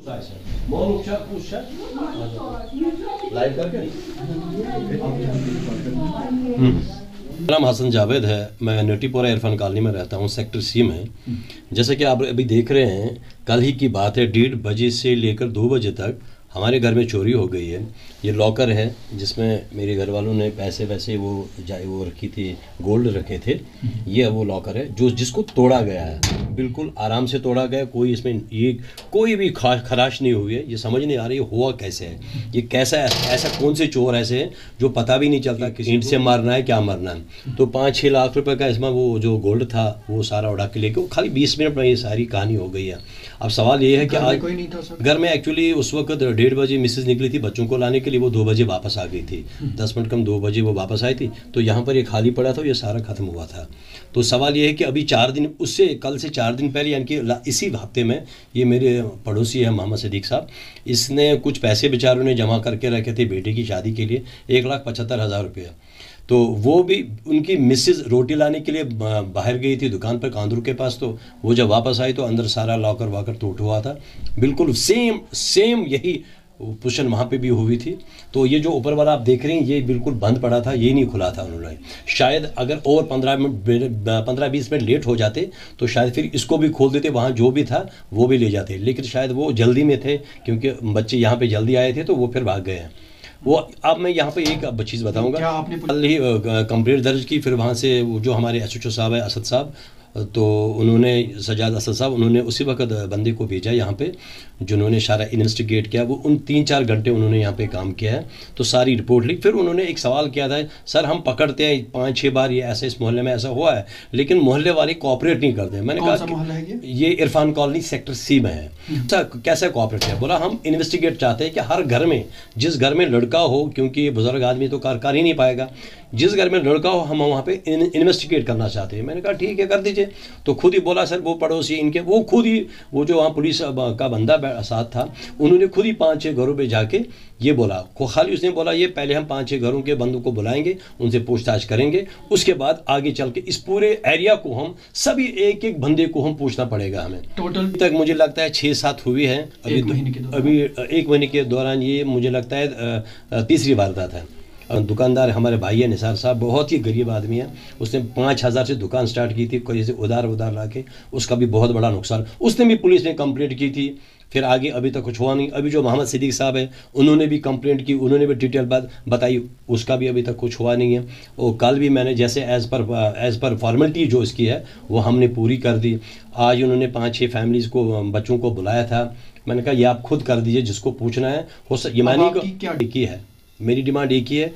मेरा नाम हसन जावेद है। मैं नटीपोरा इरफान कॉलोनी में रहता हूँ, सेक्टर सी में। जैसे कि आप अभी देख रहे हैं, कल ही की बात है, 1:30 बजे से लेकर 2 बजे तक हमारे घर में चोरी हो गई है। ये लॉकर है जिसमें मेरे घर वालों ने पैसे वैसे वो रखी थी, गोल्ड रखे थे। ये वो लॉकर है जिसको तोड़ा गया है, बिल्कुल आराम से तोड़ा गया। कोई इसमें ये कोई भी खराश नहीं हुई है। ये समझ नहीं आ रही है हुआ कैसे है, ये कैसा है, ऐसा कौन से चोर ऐसे हैं जो पता भी नहीं चलता कि ईंट से मारना है क्या मारना है। तो 5-6 लाख रुपए का इसमें वो जो गोल्ड था वो सारा उड़ा के लेके खाली 20 मिनट में ये सारी कहानी हो गई है। अब सवाल ये है कि आज कोई नहीं था घर में एक्चुअली उस वक्त 1:30 बजे मिसेज निकली थी बच्चों को लाने के लिए, वो 2 बजे वापस आ गई थी। 10 मिनट कम 2 बजे वो वापस आई थी। तो यहाँ पर ये खाली पड़ा था, ये सारा खत्म हुआ था। तो सवाल ये है कि अभी 4 दिन उससे कल से 4 दिन पहले यानी कि इसी हफ्ते में ये मेरे पड़ोसी है मोहम्मद सिद्दीक साहब, इसने कुछ पैसे बेचारों ने जमा करके रखे थे बेटे की शादी के लिए, 1,75,000 रुपया। तो वो भी उनकी मिसेज रोटी लाने के लिए बाहर गई थी दुकान पर कांदरू के पास। तो वो जब वापस आई तो अंदर सारा लॉकर वाकर टूट हुआ था। बिल्कुल सेम यही पोजीशन वहाँ पे भी हुई थी। तो ये जो ऊपर वाला आप देख रहे हैं ये बिल्कुल बंद पड़ा था, ये नहीं खुला था उन्होंने। शायद अगर और 15-20 मिनट लेट हो जाते तो शायद फिर इसको भी खोल देते, वहाँ जो भी था वो भी ले जाते। लेकिन शायद वो जल्दी में थे क्योंकि बच्चे यहाँ पे जल्दी आए थे तो वो फिर भाग गए हैं। वो अब मैं यहाँ पे एक चीज़ बताऊँगा। कल ही कंप्लेंट दर्ज की, फिर वहाँ से वो जो हमारे SHO साहब है असद साहब, तो उन्होंने सजाद असद साहब उन्होंने उसी वक्त बंदे को भेजा यहाँ पे जिन्होंने सारा इन्वेस्टिगेट किया। वो उन 3-4 घंटे उन्होंने यहाँ पे काम किया है। तो सारी रिपोर्ट ली। फिर उन्होंने एक सवाल किया था, सर हम पकड़ते हैं 5-6 बार ये ऐसे इस मोहल्ले में ऐसा हुआ है लेकिन मोहल्ले वाले कोऑपरेट नहीं करते। मैंने कहा ये इरफान कॉलोनी सेक्टर सी में है। कैसे कोऑपरेट है? बोला हम इन्वेस्टिगेट चाहते हैं कि हर घर में, जिस घर में लड़का हो, क्योंकि बुजुर्ग आदमी तो कर ही नहीं पाएगा, जिस घर में लड़का हो हम वहाँ पे इन्वेस्टिगेट करना चाहते हैं। मैंने कहा ठीक है कर दीजिए। तो खुद ही बोला सर वो पड़ोसी इनके वो खुद ही वो जो वहाँ पुलिस का बंदा साथ था उन्होंने खुद ही 5-6 घरों पे जाके ये बोला, खाली उसने बोला ये पहले हम 5-6 घरों के बंदों को बुलाएंगे, उनसे पूछताछ करेंगे, उसके बाद आगे चल के इस पूरे एरिया को हम सभी एक बंदे को हम पूछना पड़ेगा हमें। टोटल तक मुझे लगता है 6-7 हुई है अभी 1 महीने के दौरान। ये मुझे लगता है तीसरी वारदात है। दुकानदार हमारे भाई है निसार साहब, बहुत ही गरीब आदमी है। उसने 5,000 से दुकान स्टार्ट की थी, कोई से उधार ला के, उसका भी बहुत बड़ा नुकसान। उसने भी पुलिस ने कंप्लेंट की थी, फिर आगे अभी तक कुछ हुआ नहीं। अभी जो मोहम्मद सिद्दीक साहब है उन्होंने भी कंप्लेंट की, उन्होंने भी डिटेल बात बताई, उसका भी अभी तक कुछ हुआ नहीं है। और कल भी मैंने जैसे एज़ पर फॉर्मेलिटी जो इसकी है वो हमने पूरी कर दी। आज उन्होंने 5-6 फैमिलीज़ को, बच्चों को बुलाया था। मैंने कहा ये आप खुद कर दीजिए जिसको पूछना है। ये मानी को क्या की है, मेरी डिमांड एक ही है,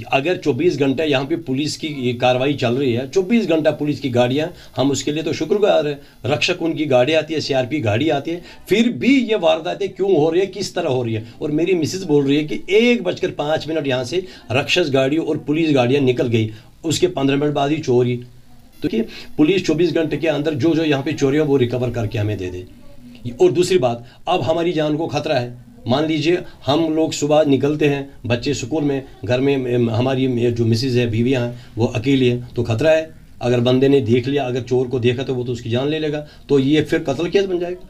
अगर 24 घंटे यहाँ पे पुलिस की कार्रवाई चल रही है, 24 घंटा पुलिस की गाड़ियाँ, हम उसके लिए तो शुक्रगुजार है। रक्षक उनकी गाड़ी आती है, CRP गाड़ी आती है, फिर भी ये वारदातें क्यों हो रही है, किस तरह हो रही है। और मेरी मिसेज बोल रही है कि 1:05 यहाँ से रक्षक गाड़ी और पुलिस गाड़ियाँ निकल गई, उसके 15 मिनट बाद ही चोरी। तो कि पुलिस 24 घंटे के अंदर जो यहाँ पे चोरी है वो रिकवर करके हमें दे दे। और दूसरी बात, अब हमारी जान को खतरा है। मान लीजिए हम लोग सुबह निकलते हैं, बच्चे स्कूल में, घर में हमारी जो मिसेज है, बीवियाँ हैं, वो अकेली है, तो खतरा है। अगर बंदे ने देख लिया, अगर चोर को देखा तो वो तो उसकी जान ले लेगा, तो ये फिर कत्ल केस बन जाएगा।